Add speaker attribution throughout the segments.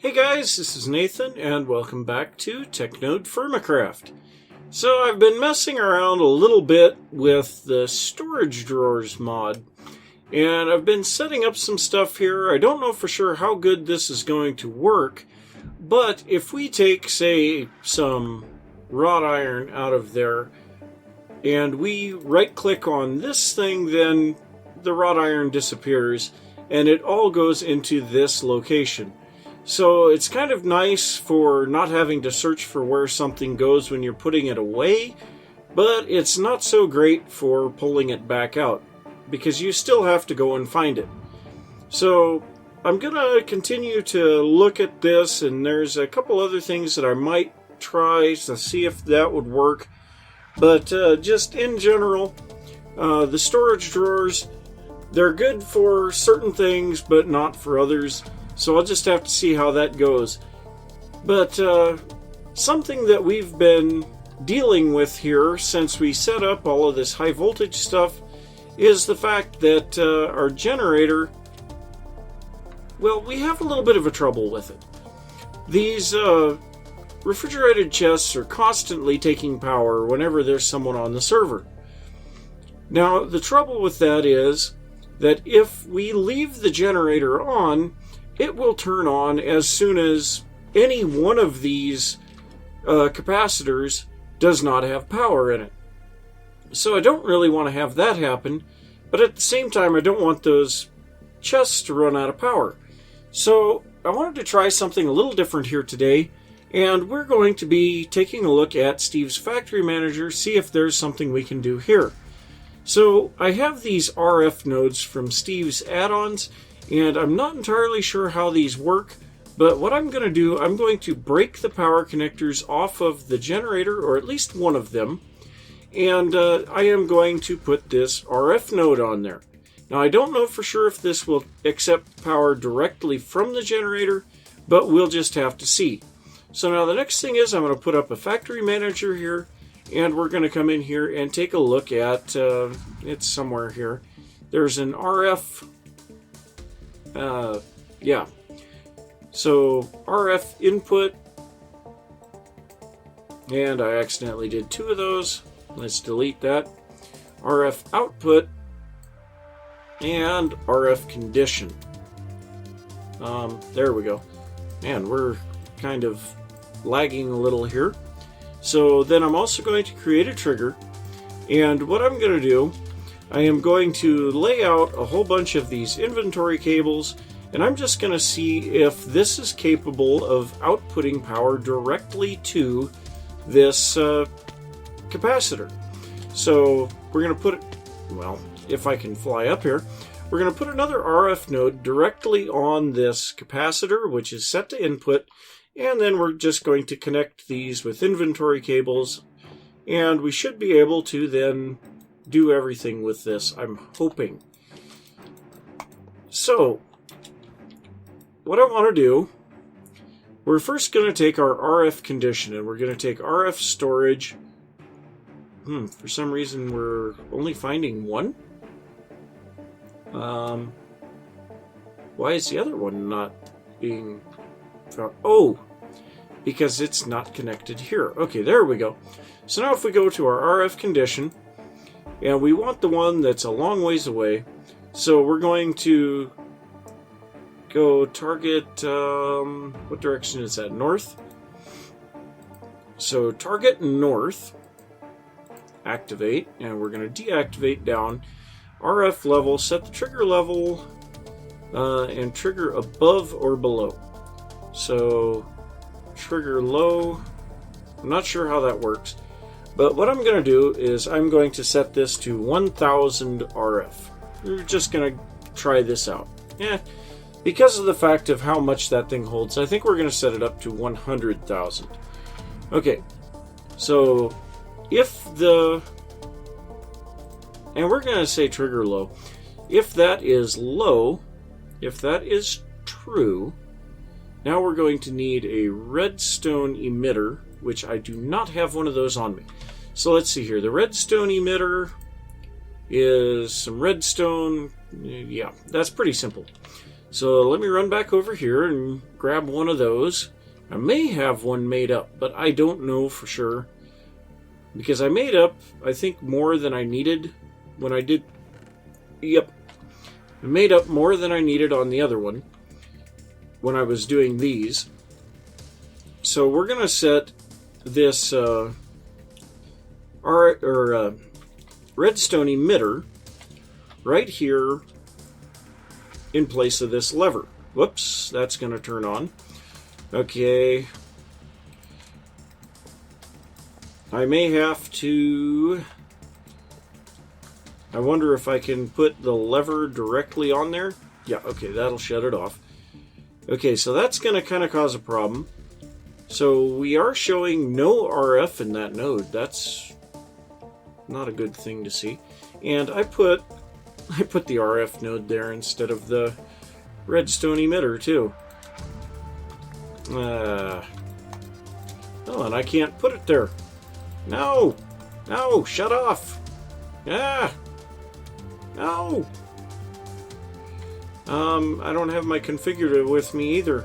Speaker 1: Hey guys, this is Nathan, and welcome back to TechNodeFirmaCraft. So I've been messing around a little bit with the storage drawers mod, and I've been setting up some stuff here. I don't know for sure how good this is going to work, but if we take, say, some wrought iron out of there, and we right-click on this thing, then the wrought iron disappears, and it all goes into this location. So it's kind of nice for not having to search for where something goes when you're putting it away, but it's not so great for pulling it back out, because you still have to go and find it. So I'm going to continue to look at this, and there's a couple other things that I might try to see if that would work. But just in general, the storage drawers, they're good for certain things, but not for others. So I'll just have to see how that goes. But something that we've been dealing with here since we set up all of this high voltage stuff is the fact that our generator, well, we have a little bit of a trouble with it. These refrigerated chests are constantly taking power whenever there's someone on the server. Now, the trouble with that is that if we leave the generator on, it will turn on as soon as any one of these capacitors does not have power in it. So I don't really want to have that happen, but at the same time I don't want those chests to run out of power. So I wanted to try something a little different here today, and we're going to be taking a look at Steve's Factory Manager, see if there's something we can do here. So I have these RF nodes from Steve's add-ons, and I'm not entirely sure how these work, but what I'm going to do, I'm going to break the power connectors off of the generator, or at least one of them, and I am going to put this RF node on there. Now, I don't know for sure if this will accept power directly from the generator, but we'll just have to see. So now the next thing is I'm going to put up a factory manager here, and we're going to come in here and take a look at, it's somewhere here. There's an RF, so RF input, and I accidentally did two of those. Let's delete that. RF output and RF condition. There we go. Man, we're kind of lagging a little here. So then I'm also going to create a trigger, and what I'm going to do, I am going to lay out a whole bunch of these inventory cables, and I'm just going to see if this is capable of outputting power directly to this capacitor. So we're going to put it, well, if I can fly up here, we're going to put another RF node directly on this capacitor, which is set to input, and then we're just going to connect these with inventory cables, and we should be able to then do everything with this, I'm hoping. So, what I want to do, we're first going to take our RF condition, and we're going to take RF storage. For some reason we're only finding one. Why is the other one not being found? Oh, because it's not connected here. Okay, there we go. So now if we go to our RF condition, and we want the one that's a long ways away, so we're going to go target, what direction is that? North? So target north, activate, and we're going to deactivate down. RF level, set the trigger level, and trigger above or below. So trigger low, I'm not sure how that works. But what I'm going to do is I'm going to set this to 1000 RF. We're just going to try this out. Because of the fact of how much that thing holds, I think we're going to set it up to 100,000. Okay, so if the, and we're going to say trigger low. If that is low, if that is true, now we're going to need a redstone emitter, which I do not have one of those on me. So let's see here. The redstone emitter is some redstone. Yeah, that's pretty simple. So let me run back over here and grab one of those. I may have one made up, but I don't know for sure. Because I made up, I think, more than I needed when I did... Yep. I made up more than I needed on the other one when I was doing these. So we're going to set this redstone emitter right here in place of this lever. Whoops, that's going to turn on. Okay. I may have to... I wonder if I can put the lever directly on there. Yeah, okay, that'll shut it off. Okay, so that's going to kind of cause a problem. So we are showing no RF in that node. That's not a good thing to see. And I put the RF node there instead of the redstone emitter too. Oh, and I can't put it there. No! No! Shut off! Ah! No! I don't have my configurator with me either.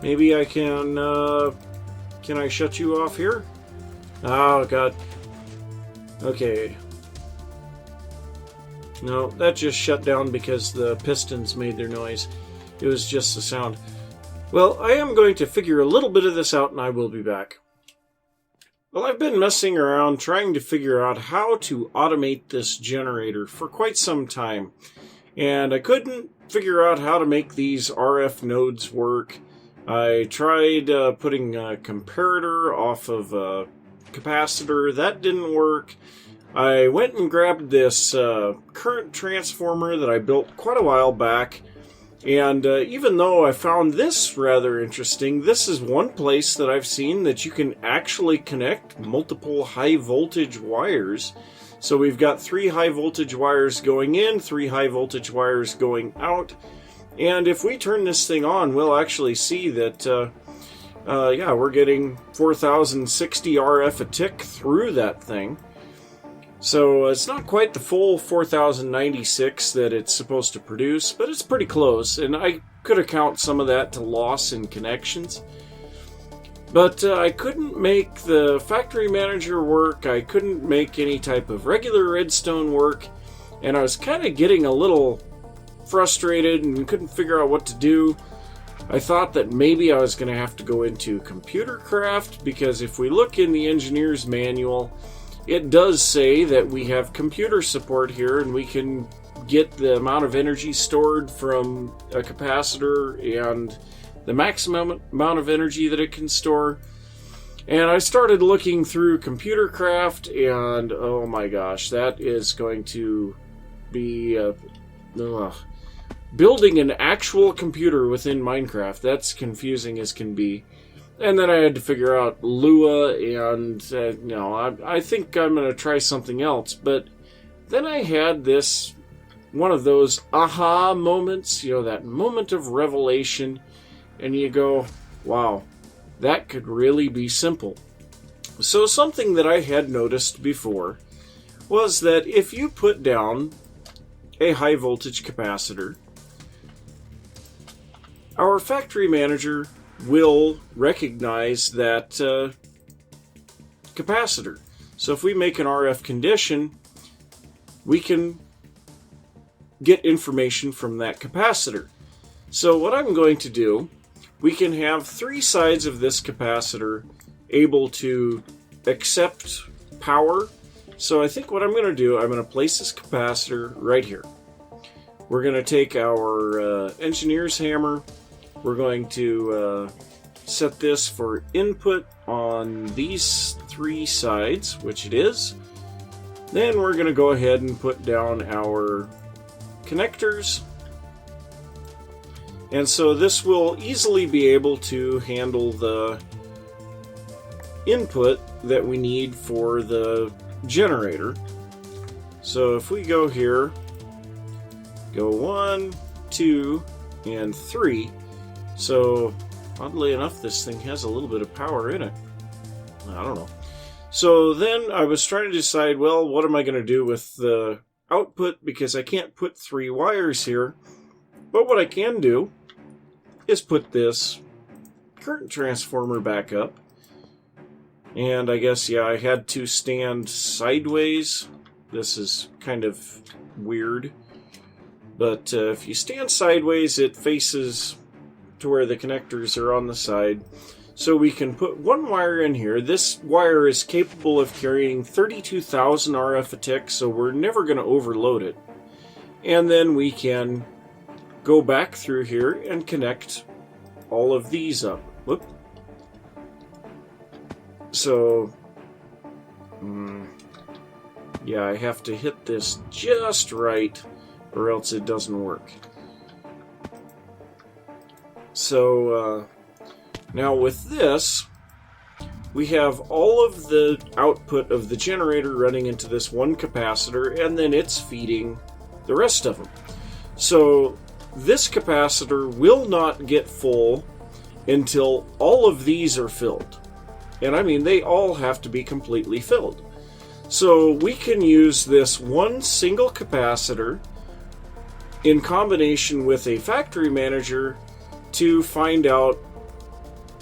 Speaker 1: Maybe I can I shut you off here? Oh, God. Okay. No, that just shut down because the pistons made their noise. It was just the sound. Well, I am going to figure a little bit of this out and I will be back. Well, I've been messing around trying to figure out how to automate this generator for quite some time. And I couldn't figure out how to make these RF nodes work. I tried putting a comparator off of a capacitor. That didn't work. I went and grabbed this current transformer that I built quite a while back. And even though I found this rather interesting, this is one place that I've seen that you can actually connect multiple high voltage wires. So we've got 3 high voltage wires going in, 3 high voltage wires going out. And if we turn this thing on, we'll actually see that, yeah, we're getting 4060 RF a tick through that thing. So it's not quite the full 4096 that it's supposed to produce, but it's pretty close. And I could account some of that to loss in connections. But I couldn't make the factory manager work. I couldn't make any type of regular redstone work. And I was kind of getting a little frustrated and couldn't figure out what to do. I thought that maybe I was going to have to go into ComputerCraft, because if we look in the engineer's manual, it does say that we have computer support here and we can get the amount of energy stored from a capacitor and the maximum amount of energy that it can store. And I started looking through ComputerCraft, and oh my gosh, that is going to be building an actual computer within Minecraft. That's confusing as can be. And then I had to figure out Lua, and no, I think I'm going to try something else. But then I had this, one of those aha moments, that moment of revelation, and you go, wow, that could really be simple. So something that I had noticed before was that if you put down a high voltage capacitor, our factory manager will recognize that capacitor. So if we make an RF condition, we can get information from that capacitor. So what I'm going to do, we can have 3 sides of this capacitor able to accept power. So I think what I'm going to do, I'm going to place this capacitor right here. We're going to take our engineer's hammer. We're going to set this for input on these 3 sides, which it is. Then we're going to go ahead and put down our connectors. And so this will easily be able to handle the input that we need for the generator. So if we go here, go 1, 2, and 3. So, oddly enough, this thing has a little bit of power in it. I don't know. So then I was trying to decide, well, what am I going to do with the output? Because I can't put 3 wires here. But what I can do is put this current transformer back up. And I guess, yeah, I had to stand sideways. This is kind of weird. But if you stand sideways, it faces to where the connectors are on the side. So we can put one wire in here. This wire is capable of carrying 32,000 RF a tick, so we're never going to overload it. And then we can go back through here and connect all of these up. Whoop. So, yeah, I have to hit this just right, or else it doesn't work. So, now with this, we have all of the output of the generator running into this one capacitor, and then it's feeding the rest of them. So, this capacitor will not get full until all of these are filled. And I mean, they all have to be completely filled. So we can use this one single capacitor in combination with a factory manager to find out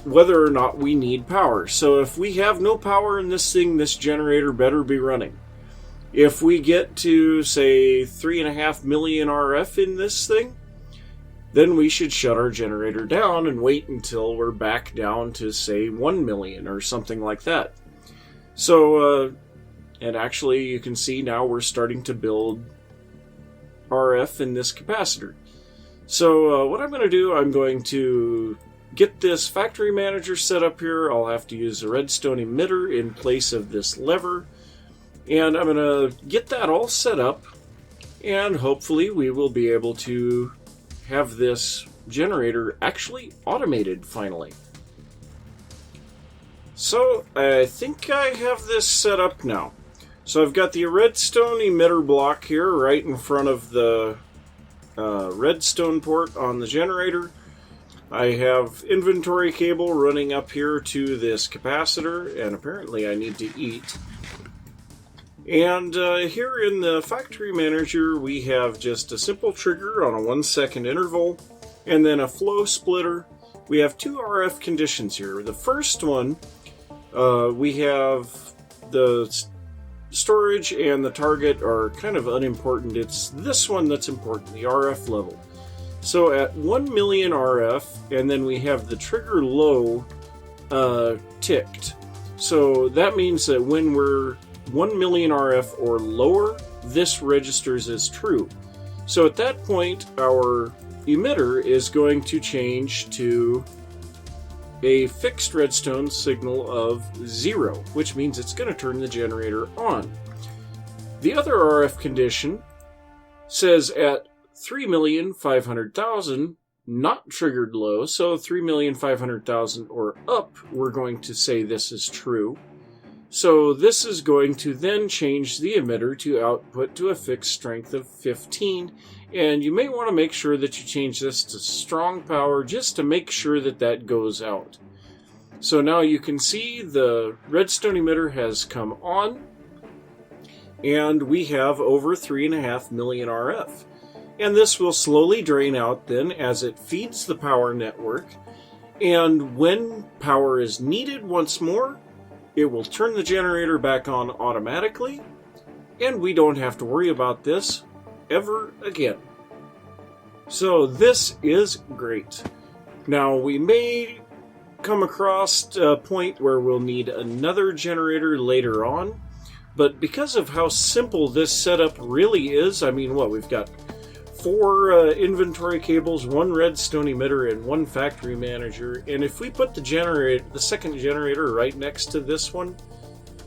Speaker 1: whether or not we need power. So if we have no power in this thing, this generator better be running. If we get to, say, 3.5 million RF in this thing, then we should shut our generator down and wait until we're back down to, say, 1 million or something like that. So, and actually you can see now we're starting to build RF in this capacitor. So what I'm going to do, I'm going to get this factory manager set up here. I'll have to use a redstone emitter in place of this lever. And I'm going to get that all set up. And hopefully we will be able to have this generator actually automated finally. So I think I have this set up now. So I've got the redstone emitter block here right in front of the redstone port on the generator. I have inventory cable running up here to this capacitor, and apparently I need to eat. And here in the factory manager, we have just a simple trigger on a 1-second interval, and then a flow splitter. We have two RF conditions here. The first one, we have the storage and the target are kind of unimportant. It's this one that's important, the RF level. So at 1 million RF, and then we have the trigger low ticked. So that means that when we're 1 million RF or lower, this registers as true. So at that point, our emitter is going to change to a fixed redstone signal of 0, which means it's going to turn the generator on. The other RF condition says at 3,500,000, not triggered low, so 3,500,000 or up, we're going to say this is true. So this is going to then change the emitter to output to a fixed strength of 15, and you may want to make sure that you change this to strong power just to make sure that that goes out. So now you can see the redstone emitter has come on, and we have over 3.5 million RF. And this will slowly drain out then as it feeds the power network, and when power is needed once more, it will turn the generator back on automatically, and we don't have to worry about this ever again. So this is great. Now we may come across a point where we'll need another generator later on, but because of how simple this setup really is, I mean, we've got 4 inventory cables, 1 redstone emitter, and 1 factory manager. And if we put the second generator right next to this one,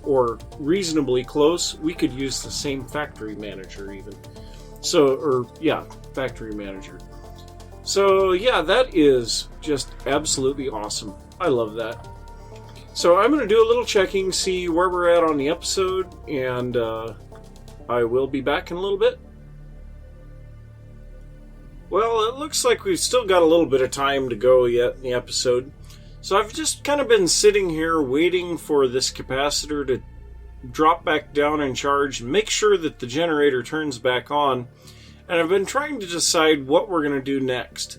Speaker 1: or reasonably close, we could use the same factory manager even. Factory manager. So yeah, that is just absolutely awesome. I love that. So I'm going to do a little checking, see where we're at on the episode, and I will be back in a little bit. Well, it looks like we've still got a little bit of time to go yet in the episode. So I've just kind of been sitting here waiting for this capacitor to drop back down in charge and make sure that the generator turns back on. and I've been trying to decide what we're going to do next.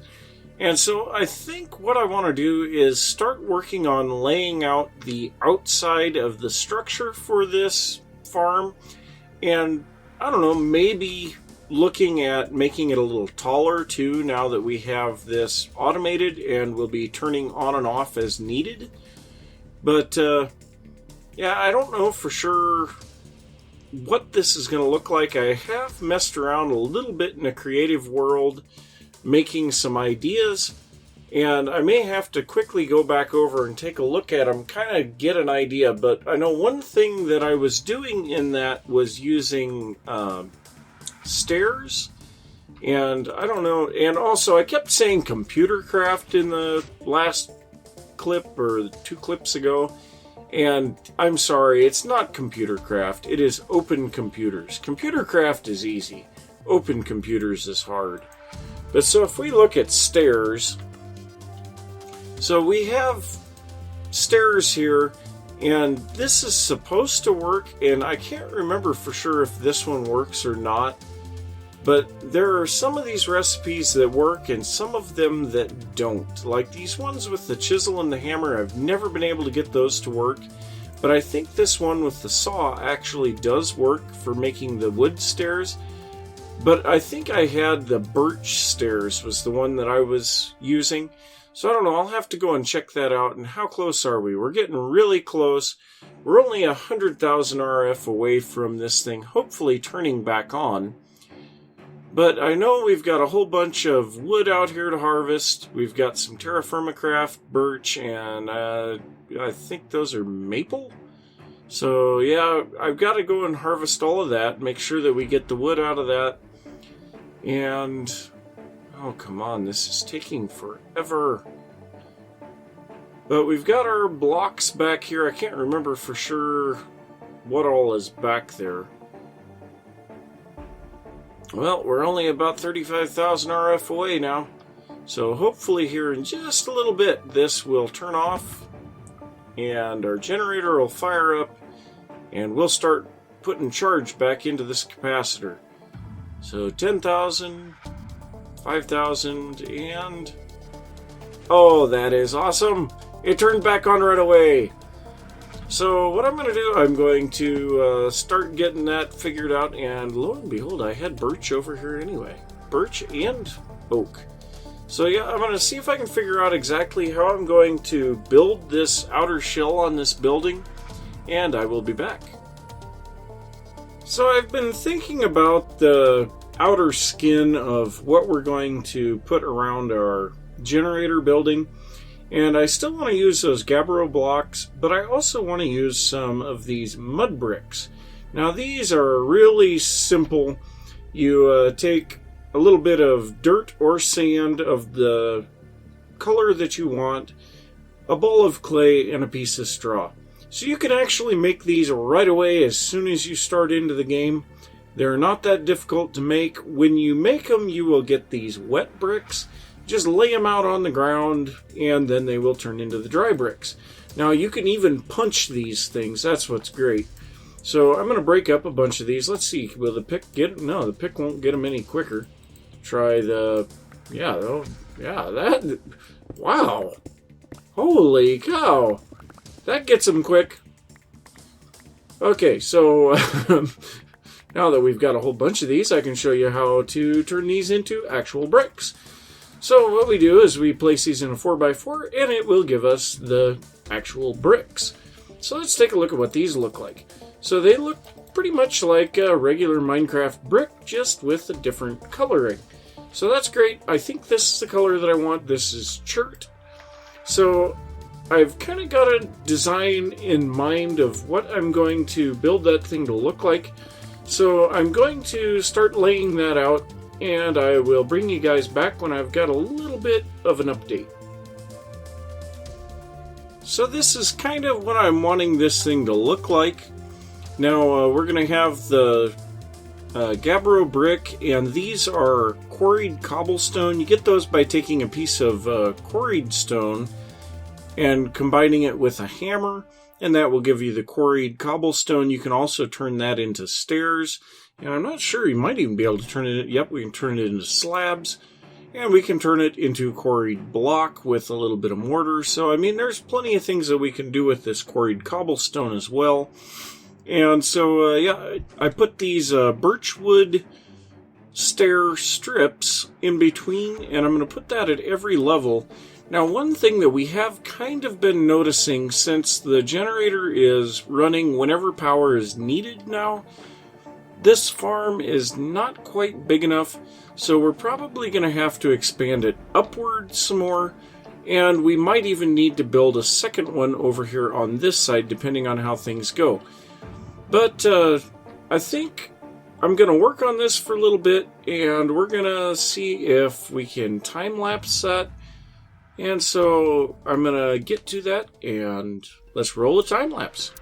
Speaker 1: And so I think what I want to do is start working on laying out the outside of the structure for this farm, and I don't know, maybe looking at making it a little taller too, now that we have this automated and will be turning on and off as needed. But yeah, I don't know for sure what this is going to look like. I have messed around a little bit in a creative world, making some ideas, and I may have to quickly go back over and take a look at them, kind of get an idea. But I know one thing that I was doing in that was using stairs, and I don't know, and also I kept saying ComputerCraft in the last clip or 2 clips ago, and I'm sorry, it's not ComputerCraft, it is Open Computers. ComputerCraft is easy, Open Computers is hard. But so if we look at stairs, so we have stairs here, and this is supposed to work, and I can't remember for sure if this one works or not, but there are some of these recipes that work and some of them that don't. Like these ones with the chisel and the hammer, I've never been able to get those to work, but I think this one with the saw actually does work for making the wood stairs. But I think I had the birch stairs was the one that I was using. So I don't know, I'll have to go and check that out. And how close are we? We're getting really close. We're only 100,000 RF away from this thing hopefully turning back on. But I know we've got a whole bunch of wood out here to harvest. We've got some TerraFirmaCraft, birch, and I think those are maple. So yeah, I've got to go and harvest all of that, make sure that we get the wood out of that. And, oh come on, this is taking forever. But we've got our blocks back here. I can't remember for sure what all is back there. Well, we're only about 35,000 RF away now. So hopefully here in just a little bit, this will turn off and our generator will fire up and we'll start putting charge back into this capacitor. So 10,000, 5,000, and oh, that is awesome! It turned back on right away. So what I'm going to do, I'm going to start getting that figured out, and lo and behold, I had birch over here anyway. Birch and oak. So yeah, I'm going to see if I can figure out exactly how I'm going to build this outer shell on this building, and I will be back. So I've been thinking about the outer skin of what we're going to put around our generator building, and I still want to use those gabbro blocks, but I also want to use some of these mud bricks. Now these are really simple. You take a little bit of dirt or sand of the color that you want, a ball of clay, and a piece of straw. So you can actually make these right away as soon as you start into the game. They're not that difficult to make. When you make them, you will get these wet bricks. Just lay them out on the ground, and then they will turn into the dry bricks. Now, you can even punch these things. That's what's great. So I'm going to break up a bunch of these. Let's see. Will the pick get them? No, the pick won't get them any quicker. Try the... Yeah, that... Wow. Holy cow. That gets them quick. Okay, so... now that we've got a whole bunch of these, I can show you how to turn these into actual bricks. So what we do is we place these in a 4x4, and it will give us the actual bricks. So let's take a look at what these look like. So they look pretty much like a regular Minecraft brick, just with a different coloring. So that's great. I think this is the color that I want. This is chert. So I've kind of got a design in mind of what I'm going to build that thing to look like. So I'm going to start laying that out, and I will bring you guys back when I've got a little bit of an update. So this is kind of what I'm wanting this thing to look like. Now we're going to have the gabbro brick, and these are quarried cobblestone. You get those by taking a piece of quarried stone and combining it with a hammer, and that will give you the quarried cobblestone. You can also turn that into stairs, And I'm not sure, you might even be able to turn it, yep, we can turn it into slabs. And we can turn it into quarried block with a little bit of mortar. So, I mean, there's plenty of things that we can do with this quarried cobblestone as well. And so, yeah, I put these birchwood stair strips in between, and I'm going to put that at every level. Now, one thing that we have kind of been noticing since the generator is running whenever power is needed now, this farm is not quite big enough, so we're probably going to have to expand it upward some more, and we might even need to build a second one over here on this side, depending on how things go. But I think I'm going to work on this for a little bit, and we're going to see if we can time-lapse that. And so I'm going to get to that, and let's roll a time-lapse.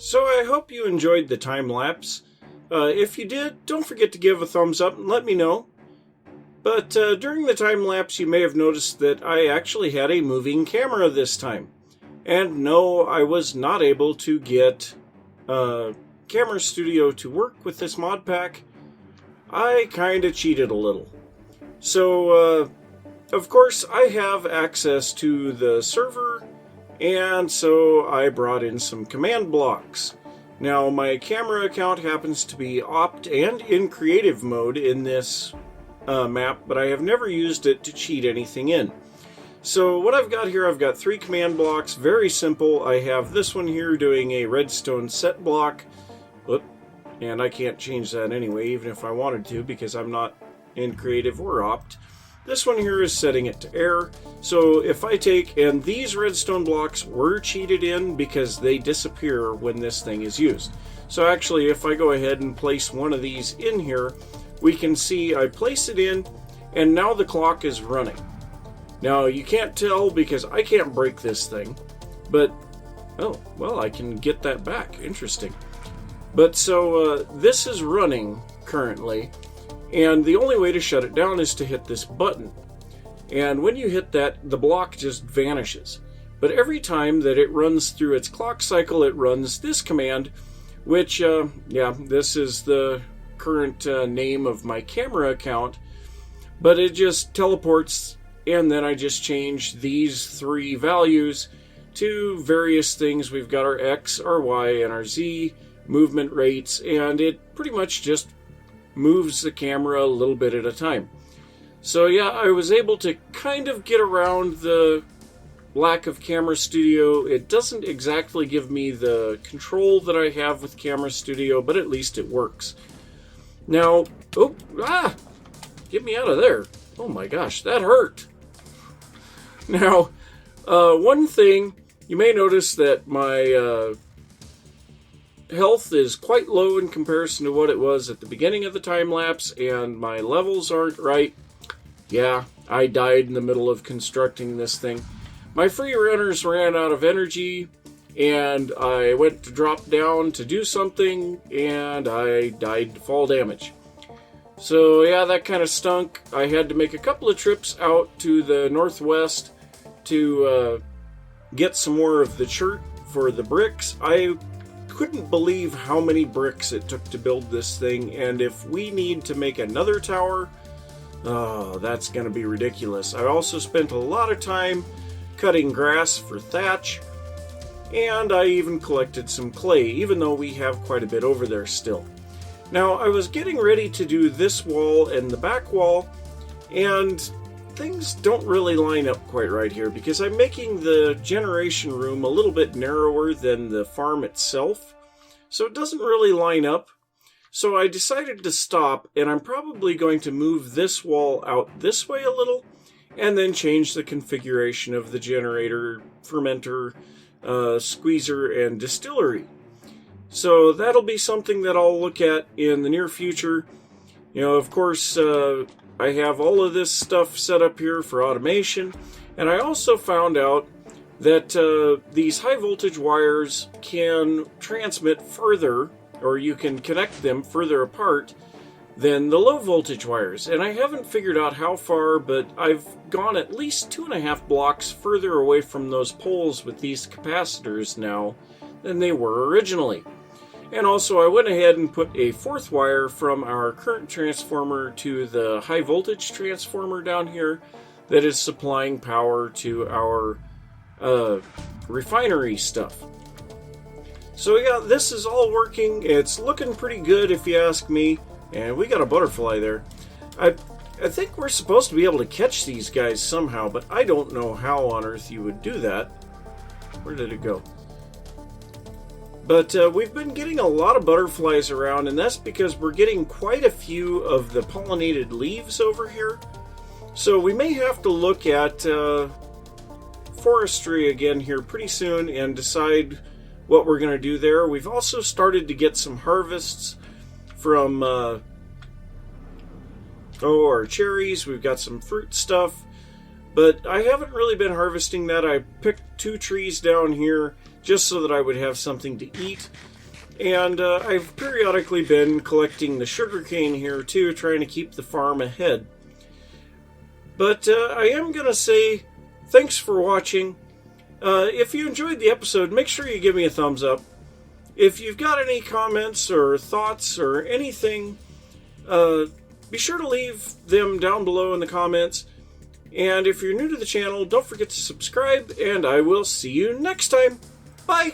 Speaker 1: So I hope you enjoyed the time lapse. If you did, don't forget to give a thumbs up and let me know. But during the time lapse, you may have noticed that I actually had a moving camera this time. And no, I was not able to get Camera Studio to work with this mod pack. I kind of cheated a little. So, of course, I have access to the server, and so I brought in some command blocks. Now, my camera account happens to be opt and in creative mode in this map, but I have never used it to cheat anything in. So what I've got here, I've got 3 command blocks, very simple. I have this one here doing a redstone set block. Whoop, and I can't change that anyway, even if I wanted to, because I'm not in creative or opt. This one here is setting it to air. So if I take, and these redstone blocks were cheated in because they disappear when this thing is used. So actually, if I go ahead and place one of these in here, we can see I place it in, and now the clock is running. Now, you can't tell because I can't break this thing, but, oh, well, I can get that back. Interesting. But so, this is running currently, and the only way to shut it down is to hit this button. And when you hit that, the block just vanishes. But every time that it runs through its clock cycle, it runs this command, which, yeah, this is the current name of my camera account, but it just teleports. And then I just change these 3 values to various things. We've got our X, our Y, and our Z movement rates, and it pretty much just moves the camera a little bit at a time. So yeah, I was able to kind of get around the lack of Camera Studio. It doesn't exactly give me the control that I have with Camera Studio, but at least it works. Now, get me out of there. Oh my gosh, that hurt. Now, one thing, you may notice that my health is quite low in comparison to what it was at the beginning of the time lapse, and my levels aren't right. Yeah, I died in the middle of constructing this thing. My free runners ran out of energy, and I went to drop down to do something, and I died to fall damage. So yeah, that kind of stunk. I had to make a couple of trips out to the northwest to get some more of the chert for the bricks. I couldn't believe how many bricks it took to build this thing, and if we need to make another tower, oh, that's going to be ridiculous. I also spent a lot of time cutting grass for thatch, and I even collected some clay, even though we have quite a bit over there still. Now, I was getting ready to do this wall and the back wall, and things don't really line up quite right here because I'm making the generation room a little bit narrower than the farm itself, so it doesn't really line up. So I decided to stop, and I'm probably going to move this wall out this way a little, and then change the configuration of the generator, fermenter, squeezer, and distillery. So that'll be something that I'll look at in the near future. You know, of course, I have all of this stuff set up here for automation, and I also found out that these high voltage wires can transmit further, or you can connect them further apart than the low voltage wires. And I haven't figured out how far, but I've gone at least 2.5 blocks further away from those poles with these capacitors now than they were originally. And also I went ahead and put a 4th wire from our current transformer to the high voltage transformer down here that is supplying power to our refinery stuff. So yeah, this is all working. It's looking pretty good if you ask me. And we got a butterfly there. I think we're supposed to be able to catch these guys somehow, but I don't know how on earth you would do that. Where did it go? But we've been getting a lot of butterflies around, and that's because we're getting quite a few of the pollinated leaves over here. So we may have to look at forestry again here pretty soon and decide what we're going to do there. We've also started to get some harvests from our cherries. We've got some fruit stuff, but I haven't really been harvesting that. I picked 2 trees down here just so that I would have something to eat. And I've periodically been collecting the sugarcane here too, trying to keep the farm ahead. But I am going to say thanks for watching, If you enjoyed the episode, make sure you give me a thumbs up. If you've got any comments or thoughts or anything, be sure to leave them down below in the comments. And if you're new to the channel, don't forget to subscribe, and I will see you next time. Bye!